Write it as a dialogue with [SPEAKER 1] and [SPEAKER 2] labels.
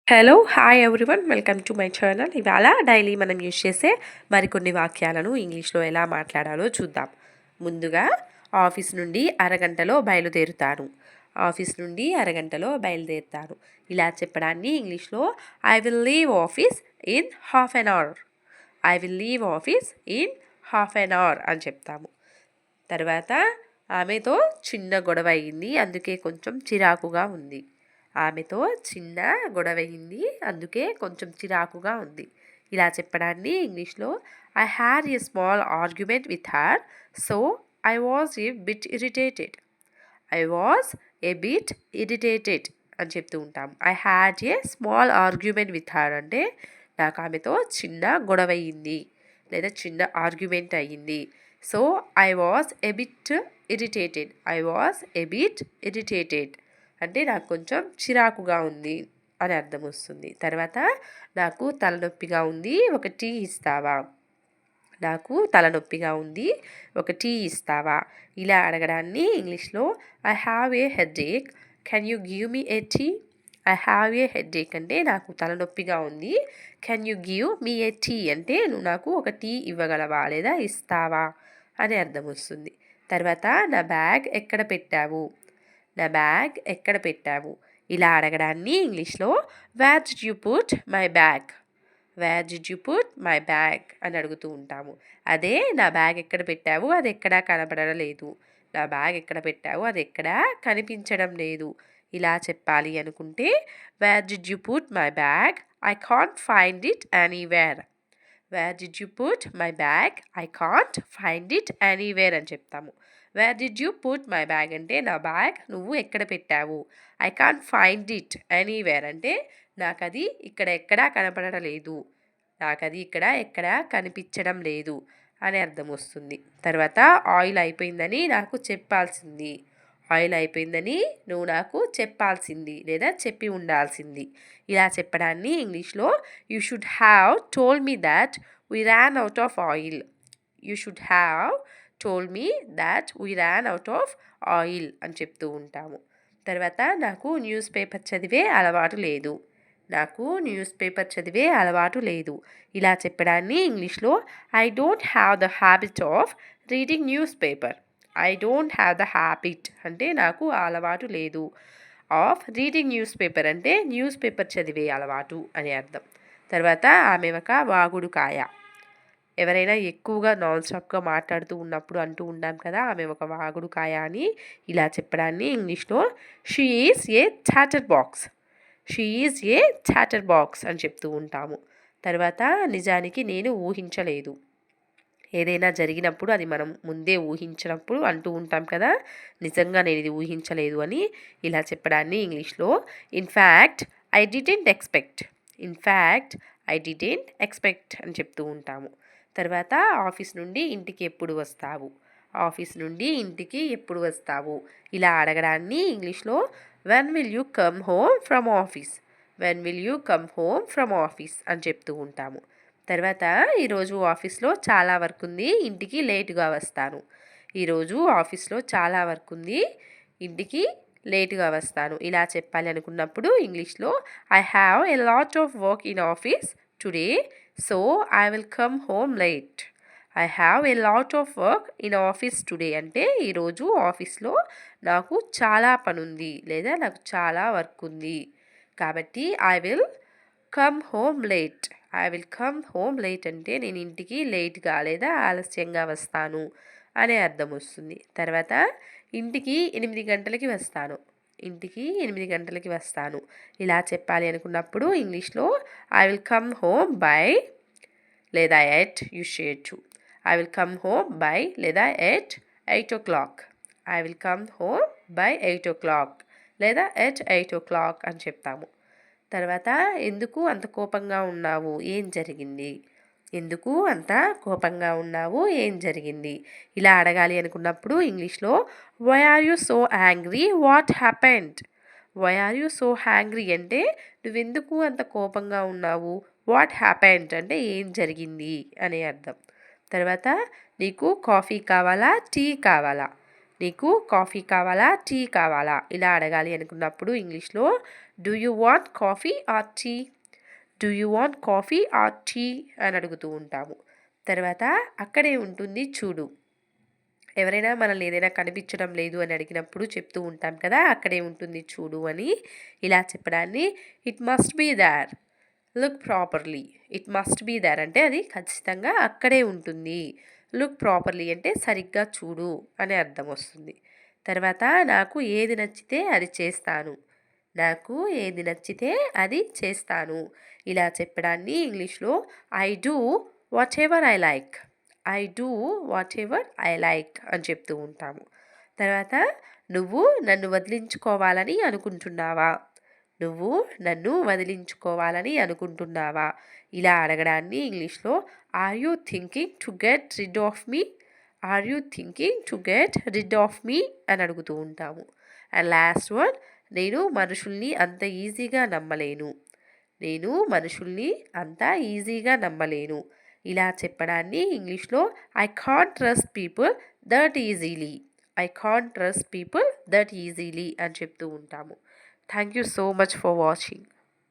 [SPEAKER 1] Hello hi everyone welcome to my channel. ఇవాళ daily మనం use చేసే మరికొన్ని వాక్యాలను ఇంగ్లీష్లో ఎలా మాట్లాడాలో చూద్దాం. ముందుగా ఆఫీస్ నుండి అరగంటలో బయలుదేరుతాను. ఆఫీస్ నుండి అరగంటలో బయలుదేరుతాను. ఇలా చెప్పడాన్ని ఇంగ్లీష్లో I will leave office in half an hour. I will leave office in half an hour అని చెప్తాము. తర్వాత ఆమెతో చిన్న గొడవ అయింది, అందుకే కొంచెం చిరాకుగా ఉంది. ఆమెతో చిన్న గొడవయింది, అందుకే కొంచెం చిరాకుగా ఉంది. ఇలా చెప్పడాన్ని ఇంగ్లీష్లో I had a small argument with her, so I was a bit irritated. I was a bit irritated అని చెప్తూ ఉంటాం. I had a small argument with her అంటే నాకు ఆమెతో చిన్న గొడవ అయ్యింది లేదా చిన్న ఆర్గ్యుమెంట్ అయ్యింది. So I was a bit irritated. I was a bit irritated అంటే నాకు కొంచెం చిరాకుగా ఉంది అని అర్థం వస్తుంది. తర్వాత నాకు తలనొప్పిగా ఉంది, ఒక టీ ఇస్తావా. నాకు తలనొప్పిగా ఉంది, ఒక టీ ఇస్తావా. ఇలా అడగడాన్ని ఇంగ్లీష్లో I have a headache, can you give me a tea. I have a headache అంటే నాకు తలనొప్పిగా ఉంది, can you give me a tea అంటే నువ్వు నాకు ఒక టీ ఇవ్వగలవా లేదా ఇస్తావా అని అర్థం వస్తుంది. తర్వాత నా బ్యాగ్ ఎక్కడ పెట్టావు. నా బ్యాగ్ ఎక్కడ పెట్టావు. ఇలా అడగడాన్ని ఇంగ్లీష్లో where did you put my bag. Where did you put my bag అని అడుగుతూ ఉంటాము. అదే నా బ్యాగ్ ఎక్కడ పెట్టావు, అది ఎక్కడా కనపడడం లేదు. నా బ్యాగ్ ఎక్కడ పెట్టావు, అది ఎక్కడా కనిపించడం లేదు. ఇలా చెప్పాలి అనుకుంటే where did you put my bag, I can't find it anywhere. Where did you put my bag, I can't find it anywhere అని చెప్తాము. Where did you put my bag అంటే నా బ్యాగ్ నువ్వు ఎక్కడ పెట్టావు. I can't find it anywhere అంటే నాకు అది ఇక్కడ ఎక్కడా కనపడడం లేదు, నాకు అది ఇక్కడ ఎక్కడా కనిపించడం లేదు అని అర్థం వస్తుంది. తర్వాత ఆయిల్ అయిపోయిందని నాకు చెప్పాల్సింది. ఆయిల్ అయిపోయిందని నువ్వు నాకు చెప్పాల్సింది లేదా చెప్పి ఉండాల్సింది. ఇలా చెప్పడాన్ని ఇంగ్లీష్లో you should have told me that we ran out of oil. You should have told me that we ran out of oil అని చెప్తూ ఉంటాము. తర్వాత నాకు న్యూస్ పేపర్ చదివే అలవాటు లేదు. నాకు న్యూస్ పేపర్ చదివే అలవాటు లేదు. ఇలా చెప్పడాన్ని ఇంగ్లీష్లో I don't have the habit of reading news paper. I don't have the habit అంటే నాకు ఆ అలవాటు లేదు. ఆఫ్ రీడింగ్ న్యూస్ పేపర్ అంటే న్యూస్ పేపర్ చదివే అలవాటు అని అర్థం. తర్వాత ఆమె ఒక వాగుడుకాయ. ఎవరైనా ఎక్కువగా నాన్ స్టాప్గా మాట్లాడుతూ ఉన్నప్పుడు అంటూ ఉంటాం కదా, ఆమె ఒక వాగుడుకాయ అని. ఇలా చెప్పడాన్ని ఇంగ్లీష్లో she is a chatter box. She is a chatter box అని చెప్తూ ఉంటాము. తర్వాత నిజానికి నేను ఊహించలేదు. ఏదైనా జరిగినప్పుడు అది మనం ముందే ఊహించినప్పుడు అంటూ ఉంటాం కదా, నిజంగా నేను ఇది ఊహించలేదు అని. ఇలా చెప్పడాన్ని ఇంగ్లీష్లో in fact I didn't expect. In fact I didn't expect అని చెప్తూ ఉంటాము. తర్వాత ఆఫీస్ నుండి ఇంటికి ఎప్పుడు వస్తావు. ఆఫీస్ నుండి ఇంటికి ఎప్పుడు వస్తావు. ఇలా అడగడాన్ని ఇంగ్లీష్లో when will you come home from office. When will you come home from office అని చెప్తూ ఉంటాము. తర్వాత ఈరోజు ఆఫీస్లో చాలా వర్క్ ఉంది, ఇంటికి లేటుగా వస్తాను. ఈరోజు ఆఫీస్లో చాలా వర్క్ ఉంది, ఇంటికి లేటుగా వస్తాను. ఇలా చెప్పాలి అనుకున్నప్పుడు ఇంగ్లీష్లో I have a lot of work in office today, so I will come home late. I have a lot of work in office today అంటే ఈరోజు ఆఫీస్లో నాకు చాలా పని ఉంది లేదా నాకు చాలా వర్క్ ఉంది, కాబట్టి I will come home late. I will come home late అంటే నేను ఇంటికి లేట్గా లేదా ఆలస్యంగా వస్తాను అనే అర్థం వస్తుంది. తర్వాత ఇంటికి 8 గంటలకి వస్తాను. ఇంటికి 8 గంటలకి వస్తాను. ఇలా చెప్పాలి అనుకున్నప్పుడు ఇంగ్లీష్లో I will come home by లేదా ఎట్ యూస్ చేయొచ్చు. I will come home by లేదా at 8 o'clock. I will come home by 8 o'clock లేదా ఎట్ 8 o'clock అని చెప్తాము. తర్వాత ఎందుకు అంత కోపంగా ఉన్నావు, ఏం జరిగింది. ఎందుకు అంత కోపంగా ఉన్నావు, ఏం జరిగింది. ఇలా అడగాలి అనుకున్నప్పుడు ఇంగ్లీష్లో why are you so angry, what happened. Why are you so angry అంటే నువ్వెందుకు అంత కోపంగా ఉన్నావు, వాట్ హ్యాపెండ్ అంటే ఏం జరిగింది అనే అర్థం. తర్వాత నీకు కాఫీ కావాలా, టీ కావాలా. నీకు కాఫీ కావాలా, టీ కావాలా ఇలా అడగాలి అనుకున్నప్పుడు ఇంగ్లీష్లో do you want coffee or tea, do you want coffee or tea అని అడుగుతూ ఉంటాము. తర్వాత అక్కడే ఉంటుంది చూడు. ఎవరైనా మనల్ని ఏదైనా కనిపించడం లేదు అని అడిగినప్పుడు చెప్తూ ఉంటాం కదా, అక్కడే ఉంటుంది చూడు అని. ఇలా చెప్పడాన్ని it must be there, look properly. It must be there అంటే అది ఖచ్చితంగా అక్కడే ఉంటుంది. లుక్ ప్రాపర్లీ అంటే సరిగ్గా చూడు అనే అర్థం వస్తుంది. తర్వాత నాకు ఏది నచ్చితే అది చేస్తాను, నాకు ఏది నచ్చితే అది చేస్తాను ఇలా చెప్పడాన్ని ఇంగ్లీష్లో I do what ever I like, I do what ever I like అని చెప్తూ ఉంటాము. తర్వాత నువ్వు నన్ను వదిలించుకోవాలని అనుకుంటున్నావా, నువ్వు నన్ను వదిలించుకోవాలని అనుకుంటున్నావా ఇలా అడగడాన్ని ఇంగ్లీష్లో are you thinking to get rid of me, are you thinking to get rid of me అని అడుగుతూ ఉంటాము. అండ్ లాస్ట్ వన్, నేను మనుషుల్ని అంత ఈజీగా నమ్మలేను, నేను మనుషుల్ని అంత ఈజీగా నమ్మలేను ఇలా చెప్పడాన్ని ఇంగ్లీష్లో I can't trust people that easily, I can't trust people that easily అని చెప్తూ ఉంటాము. Thank you so much for watching.